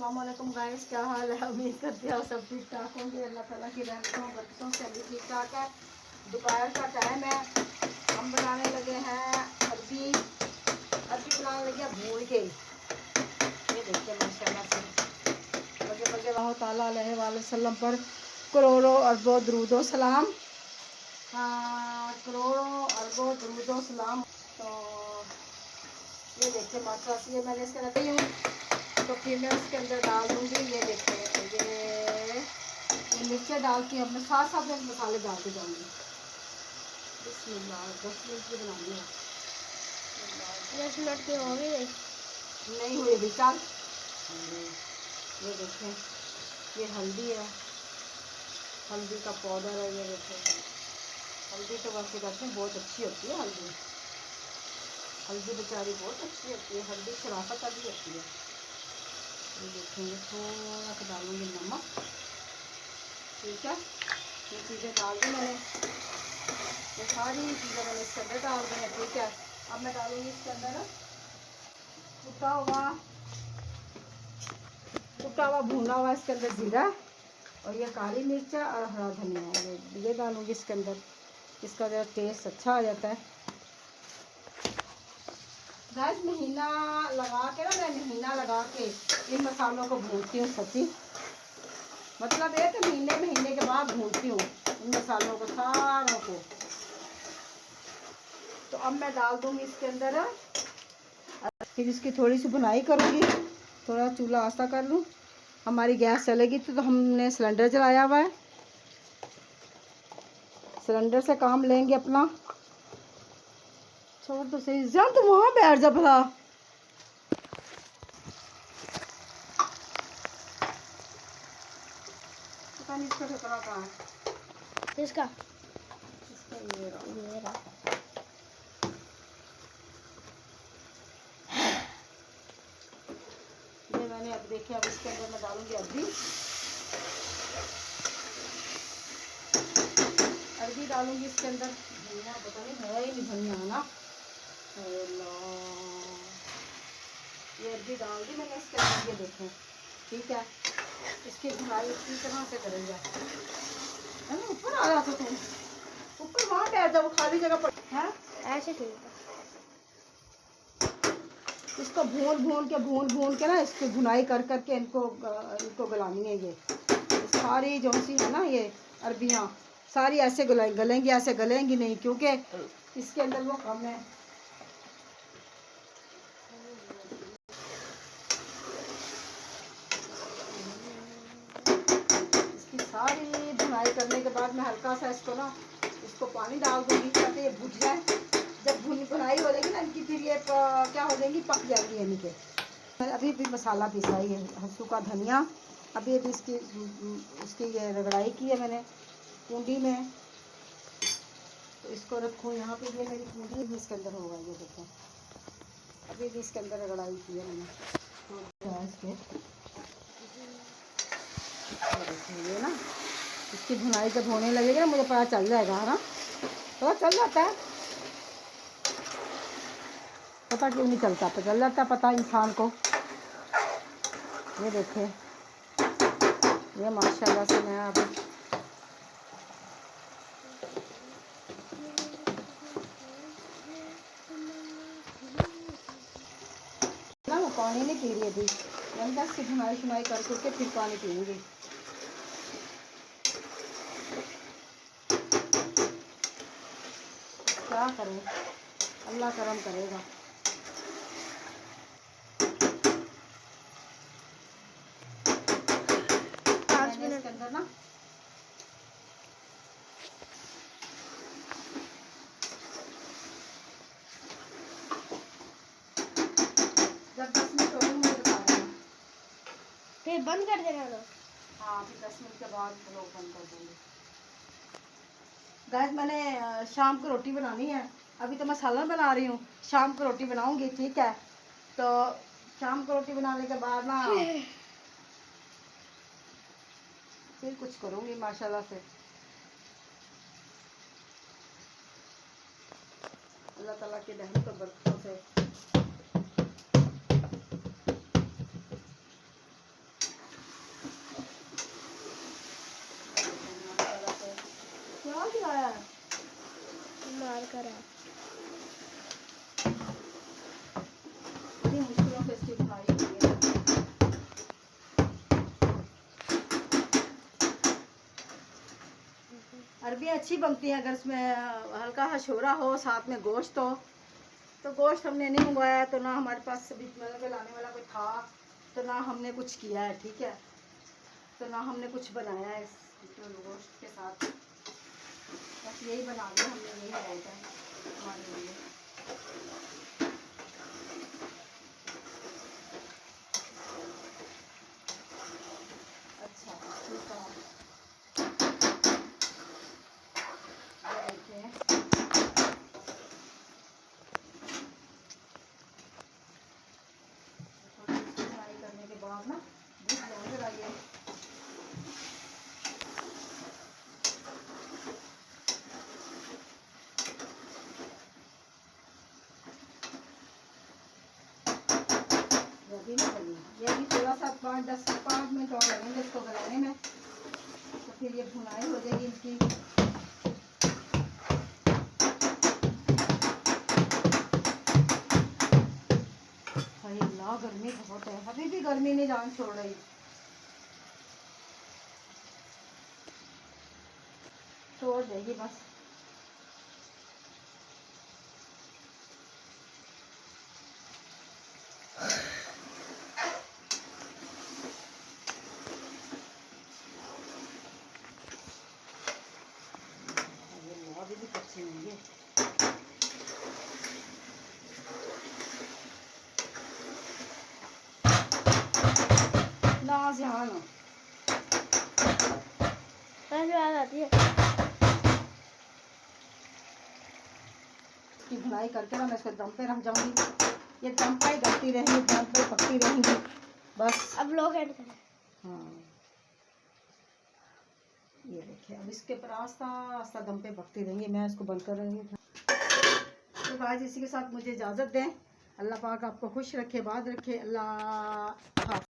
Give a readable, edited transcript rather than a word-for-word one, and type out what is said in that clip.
अस्सलाम वालेकुम गाइस, क्या हाल है। उम्मीद करती हूँ सब ठीक ठाक होंगे। अल्लाह ताला की रहमतों बरकतों से अभी ठीक ठाक है। दोपहर का टाइम है, हम बनाने लगे हैं अरबी बनाने लगे भूल के। ये देखिए माशाल्लाह से लगे लगे वाह ताला अलैहि वसल्लम पर करोड़ों अरबों दरूदो सलाम। करोड़ों अरबों दरूदो सलाम। तो ये देखिए माशाल्लाह से ये मैंने इसके रखी हूँ, तो फिर मैं उसके अंदर डाल दूँगी। ये देखिए ये मिर्चें डाल के अपने साथ साथ में मसाले डालते जाऊँगी। बिस्मिल्लाह 10 मिनट की बनानी है। 10 मिनट की होगी नहीं हुई अभी चल। ये देखें ये हल्दी है, हल्दी का पाउडर है। ये देखें हल्दी तो वैसे कहते हैं बहुत अच्छी होती है। हल्दी बेचारी बहुत अच्छी होती है, हल्दी शराफत वाली होती है। ये देखेंगे थोड़ा सा डालूंगी नमक, ठीक है। ये चीज़ें डाल दी मैंने, ये सारी चीज़ें मैंने इसके अंदर डाल दी हैं, ठीक है। अब मैं डालूंगी इसके अंदर कुटा हुआ भुना हुआ इसके अंदर जीरा, और ये काली मिर्च और हरा धनिया है। ये डालूंगी इसके अंदर, इसका जो टेस्ट अच्छा आ जाता है। गैस महीना लगा के ना, मैं महीना लगा के इन मसालों को भूनती हूँ सच्ची। मतलब एक महीने के बाद भूनती हूँ इन मसालों को सारों को। तो अब मैं डाल दूँगी इसके अंदर, फिर इसकी थोड़ी सी बुनाई करूँगी। थोड़ा चूल्हा आस्ता कर लूँ, हमारी गैस चलेगी तो हमने सिलेंडर जलाया हुआ है। सिलेंडर से काम लेंगे अपना। छोड़ तो सही जा, तुम वहाँ बैठ जा भला। पता नहीं इसका ठिकाना कहाँ है। इसका ये रहा। ये मैंने अब देखिए, अब इसके अंदर मैं डालूंगी अरबी डालूंगी इसके अंदर। धनिया पता नहीं है ही नहीं, धनिया है ना। ये अरबी डाल दी मैंने इसके अंदर। ये देखें ठीक है, इसकी भुनाई इसी तरह से करेंगे। है ना, ऊपर आ रहा था तुम, ऊपर वहाँ बैठ जाओ, खाली जगह पर है। ऐसे ठीक है। इसको भून के ना, इसकी भुनाई कर करके इनको गलानी है। ये सारी जो सी है ना, ये अरबियाँ सारी ऐसे गलेंगी, ऐसे गलेंगी नहीं, क्योंकि इसके अंदर वो कम है। इसकी सारी भुनाई करने के बाद मैं हल्का सा इसको पानी डाल दूँगी ताकि ये भुज जाए। जब भुनाई हो जाएगी ना इनकी, फिर ये क्या हो जाएंगी, पक जाएंगी यानी कि। अभी भी मसाला पिसा ही है, सूखा धनिया अभी इसकी ये रगड़ाई की है मैंने कुंडी में। तो इसको रखूँ यहाँ पे, ये मेरी कुंडी भी इसके अंदर होगा। ये देखो अभी भी इसके अंदर रगड़ाई की है मैंने गैस पे। ये ना इसकी भुनाई जब होने लगेगी ना, मुझे पता चल जाएगा, है ना। पता चल जाता है, पता क्यों नहीं चलता, तो चल जाता है पता इंसान को। ये देखे ये माशाल्लाह से मैं अब ना, वो पानी नहीं पी रही अभी। मैंने कहा इसकी भुनाई कर करके फिर पानी पीऊँगी। क्या करें, अल्लाह करम करेगा। 5 मिनट के अंदर ना जब 10 मिनट हो गए मुझे बता देना। फिर बंद कर देना ना। हाँ, फिर 10 मिनट के बाद लोग बंद कर देंगे। गाइस मैंने शाम को रोटी बनानी है। अभी तो मैं सालन बना रही हूँ, शाम को रोटी बनाऊंगी, ठीक है। तो शाम को रोटी बनाने के बाद ना फिर कुछ करूँगी माशाल्लाह से। अल्लाह ताला की रहमत और बरकतों से। कबाबियाँ अच्छी बनती हैं अगर इसमें हल्का सा शोरा हो, साथ में गोश्त हो। तो गोश्त हमने नहीं मंगवाया, तो ना हमारे पास मतलब लाने वाला कोई था, तो ना हमने कुछ किया है, ठीक है। तो ना हमने कुछ बनाया है इस गोश्त के साथ, बस यही बना लिया हमने, यही बहुत है हमारे लिए। अच्छा ठीक है, फ्राई करने के बाद ना भून जाओगे रहिए। भी नहीं बनी, ये भी थोड़ा सा 5 मिनट और लगेंगे इसको गलाने में, तो फिर ये भुनाई हो जाएगी इनकी। अल्लाह गर्मी बहुत है, अभी भी गर्मी नहीं जान छोड़ रही, छोड़ देगी बस। अभी भी कच्ची नहीं है। ना ध्यान आ जाती है की भुनाई करके ना मैं इसको दम पे रख जाऊंगी, ये दम पे ही करती रहेंगी, दम पे पकती रहेंगी बस। अब लोग ऐड करें। हाँ ये देखिए, अब इसके ऊपर आस्ता आस्ता दम पे पकती रहेंगी, मैं इसको बंद कर रही हूँ। तो गाइस इसी के साथ मुझे इजाज़त दें। अल्लाह पाक आपको खुश रखे, बाद रखे। अल्लाह हाफ़िज़।